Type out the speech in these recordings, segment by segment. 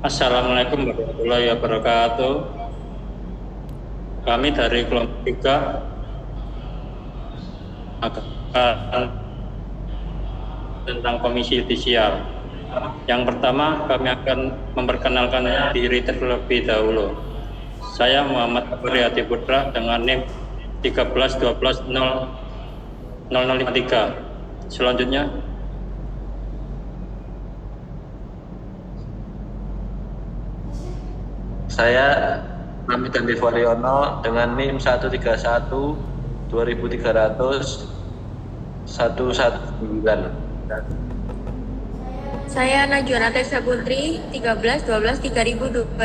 Assalamualaikum warahmatullahi wabarakatuh. Kami dari kelompok 3 akan tentang Komisi Yudisial. Yang pertama, kami akan memperkenalkan diri terlebih dahulu. Saya Muhammad Akbar Hadi Putra dengan NIM 13120053. Selanjutnya, saya Hamid Andi Waryono dengan NIM 131 2300 119. Saya Najwa Tessa Putri 13 12 3025.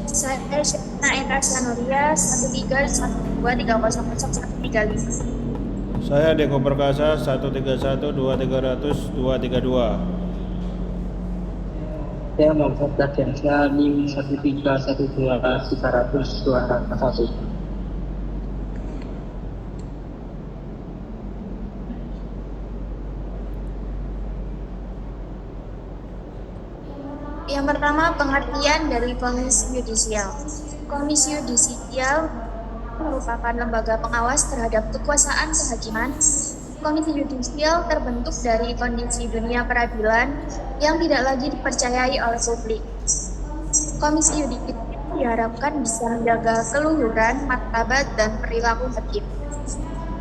Saya Syekna Eka Sanuria 1312300135. Saya Deko Perkasa 131 2300 232. Saya Muhammad Dajensa NIM 1312300 Yang pertama, pengertian dari Komisi Yudisial. Komisi Yudisial merupakan lembaga pengawas terhadap kekuasaan kehakiman. Komisi Yudisial terbentuk dari kondisi dunia peradilan yang tidak lagi dipercayai oleh publik. Komisi Yudisial diharapkan bisa menjaga keluhuran, martabat, dan perilaku hakim.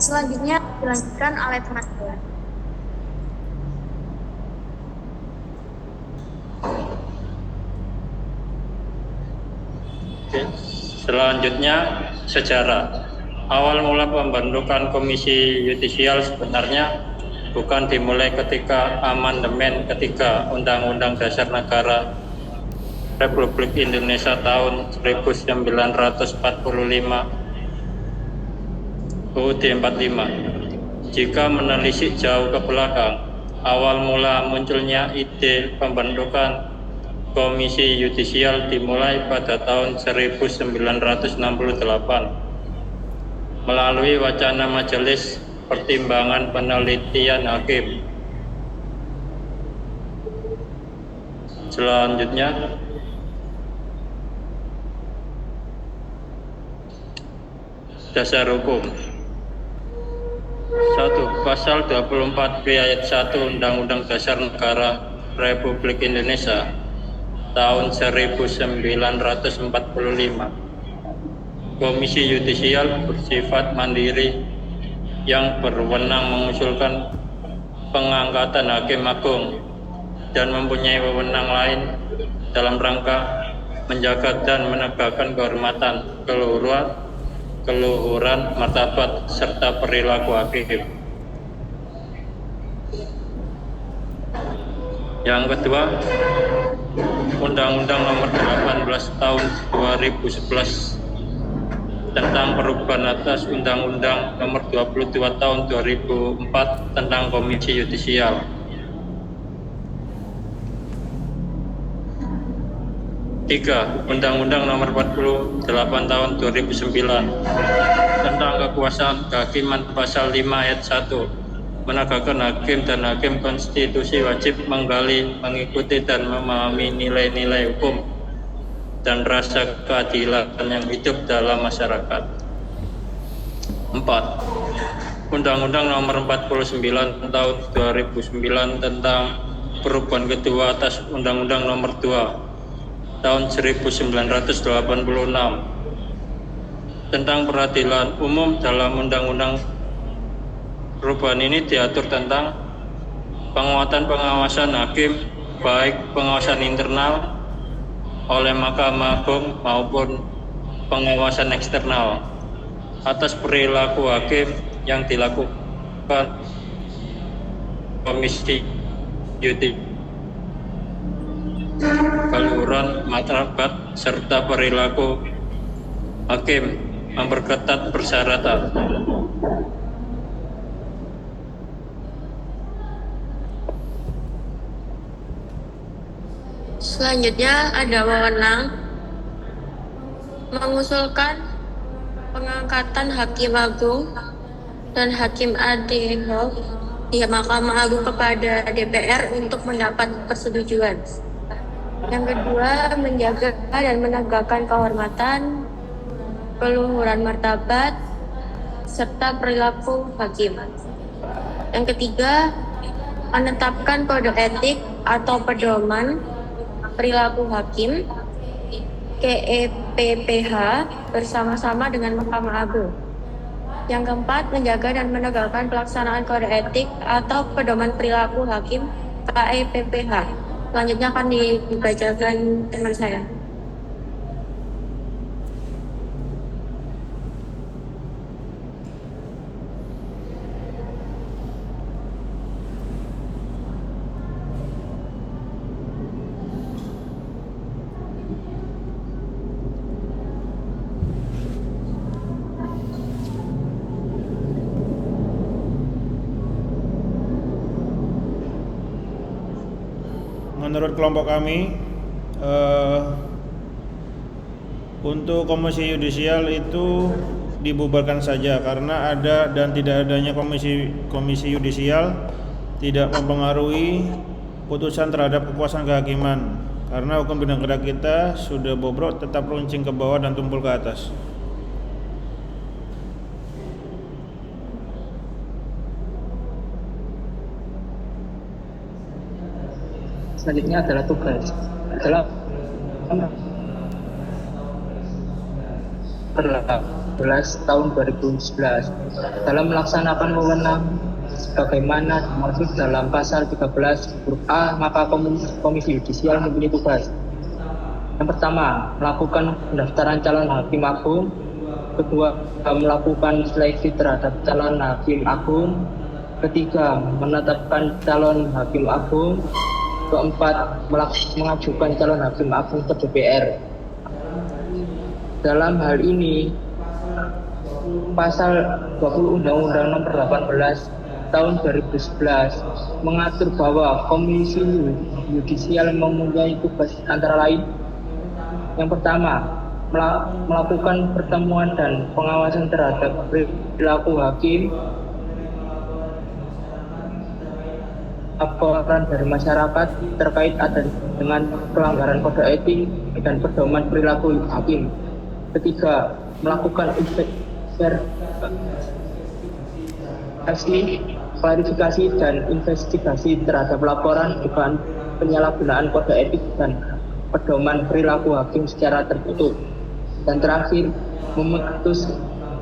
Selanjutnya dilanjutkan oleh teman saya. selanjutnya sejarah. Awal mula pembentukan Komisi Yudisial sebenarnya bukan dimulai ketika amandemen ketiga Undang-Undang Dasar Negara Republik Indonesia tahun 1945 UUD 45. Jika menelisik jauh ke belakang, awal mula munculnya ide pembentukan Komisi Yudisial dimulai pada tahun 1968 melalui wacana Majelis Pertimbangan Penelitian Hakim. Selanjutnya, dasar hukum. 1. Pasal 24B ayat 1 Undang-Undang Dasar Negara Republik Indonesia tahun 1945. Komisi Yudisial bersifat mandiri yang berwenang mengusulkan pengangkatan hakim agung dan mempunyai wewenang lain dalam rangka menjaga dan menegakkan kehormatan, keluhuran, martabat, serta perilaku hakim. Yang kedua, Undang-Undang Nomor 18 Tahun 2011 tentang perubahan atas Undang-Undang Nomor 22 Tahun 2004 tentang Komisi Yudisial. Tiga, Undang-Undang Nomor 48 Tahun 2009 tentang kekuasaan kehakiman pasal 5 ayat 1 menegakkan hakim dan hakim konstitusi wajib menggali, mengikuti dan memahami nilai-nilai hukum dan rasa keadilan yang hidup dalam masyarakat. 4. Undang-Undang Nomor 49 Tahun 2009 tentang perubahan kedua atas Undang-Undang Nomor 2 Tahun 1986 tentang peradilan umum. Dalam Undang-Undang perubahan ini diatur tentang penguatan pengawasan hakim, baik pengawasan internal oleh Mahkamah Agung maupun pengawasan eksternal atas perilaku hakim yang dilakukan Komisi Yudisial, keluhuran, martabat, serta perilaku hakim, memperketat persyaratan. Selanjutnya ada wewenang mengusulkan pengangkatan Hakim Agung dan Hakim ad hoc di Mahkamah Agung kepada DPR untuk mendapat persetujuan. Yang kedua, menjaga dan menegakkan kehormatan, keluhuran martabat, serta perilaku hakim. Yang ketiga, menetapkan kode etik atau pedoman perilaku hakim KEPPH bersama-sama dengan Mahkamah Agung. Yang keempat, menjaga dan menegakkan pelaksanaan kode etik atau pedoman perilaku hakim KEPPH. Selanjutnya akan dibacakan teman saya. Menurut kelompok kami, untuk komisi yudisial itu dibubarkan saja karena ada dan tidak adanya komisi yudisial tidak mempengaruhi putusan terhadap kekuasaan kehakiman, karena hukum bidang negara kita sudah bobrok, tetap runcing ke bawah dan tumpul ke atas. Selanjutnya adalah tugas. Dalam 11 tahun 2011 dalam melaksanakan wewenang sebagaimana dimaksud dalam pasal 13 huruf A, maka komisi yudisial mempunyai tugas. Yang pertama, melakukan pendaftaran calon hakim agung. Kedua, melakukan seleksi terhadap calon hakim agung. Ketiga, menetapkan calon hakim agung. Keempat, mengajukan calon hakim agung ke DPR. Dalam hal ini, pasal 20 Undang-Undang Nomor 18 Tahun 2011 mengatur bahwa Komisi Yudisial mempunyai tugas antara lain: yang pertama, melakukan pertemuan dan pengawasan terhadap perilaku hakim, laporan dari masyarakat terkait dengan pelanggaran kode etik dan pedoman perilaku hakim. Ketiga, melakukan klarifikasi dan investigasi terhadap laporan dugaan penyalahgunaan kode etik dan pedoman perilaku hakim secara tertutup. Dan terakhir, memutus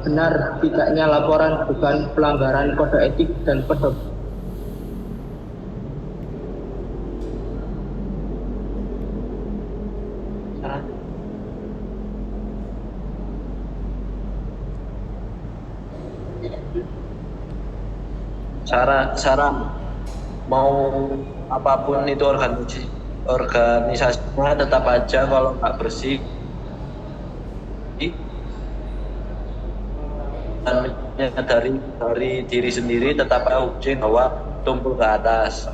benar tidaknya laporan dugaan pelanggaran kode etik dan pedoman. Saran mau apapun itu organisasinya tetap aja kalau nggak bersih dan dari diri sendiri tetap uji bahwa tumpul ke atas.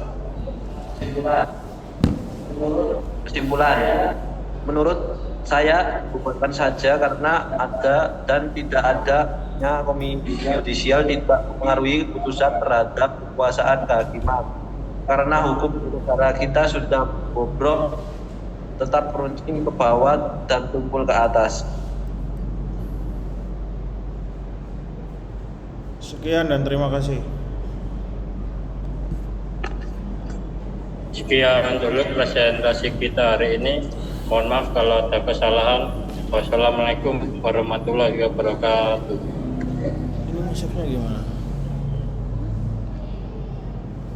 Kesimpulan menurut saya bubarkan saja karena ada dan tidak adanya komisi yudisial tidak mempengaruhi putusan terhadap kekuasaan kehakiman, karena hukum negara kita sudah bobrok, tetap runcing ke bawah dan tumpul ke atas. Sekian dan terima kasih. Sekian dulu presentasi kita hari ini. Mohon maaf kalau ada kesalahan. Wassalamualaikum warahmatullahi wabarakatuh. Ini musiknya gimana?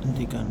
Hentikan.